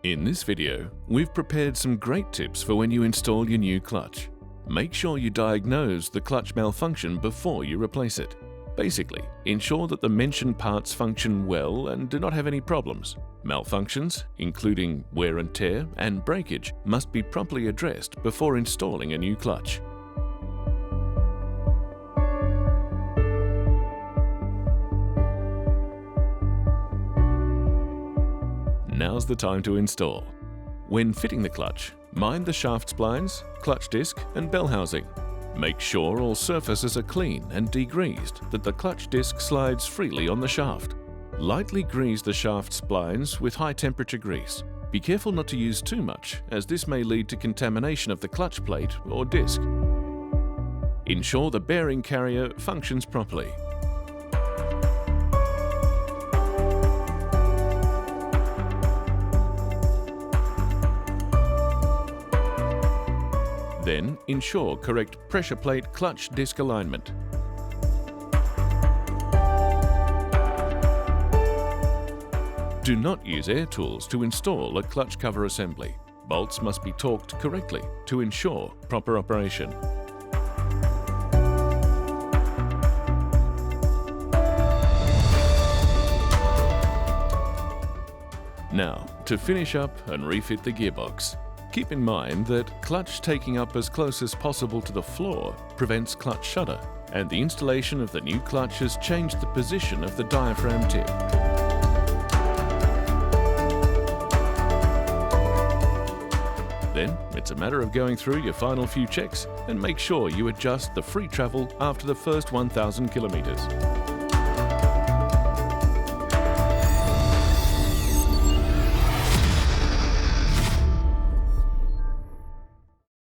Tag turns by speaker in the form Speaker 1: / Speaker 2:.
Speaker 1: In this video, we've prepared some great tips for when you install your new clutch. Make sure you diagnose the clutch malfunction before you replace it. Basically, ensure that the mentioned parts function well and do not have any problems. Malfunctions, including wear and tear and breakage, must be properly addressed before installing a new clutch. Now's the time to install. When fitting the clutch, mind the shaft splines, clutch disc and bell housing. Make sure all surfaces are clean and degreased, that the clutch disc slides freely on the shaft. Lightly grease the shaft splines with high temperature grease. Be careful not to use too much, as this may lead to contamination of the clutch plate or disc. Ensure the bearing carrier functions properly. Then, ensure correct pressure plate clutch disc alignment. Do not use air tools to install a clutch cover assembly. Bolts must be torqued correctly to ensure proper operation. Now, to finish up and refit the gearbox. Keep in mind that clutch taking up as close as possible to the floor prevents clutch shudder, and the installation of the new clutch has changed the position of the diaphragm tip. Then, it's a matter of going through your final few checks and make sure you adjust the free travel after the first 1,000 kilometers.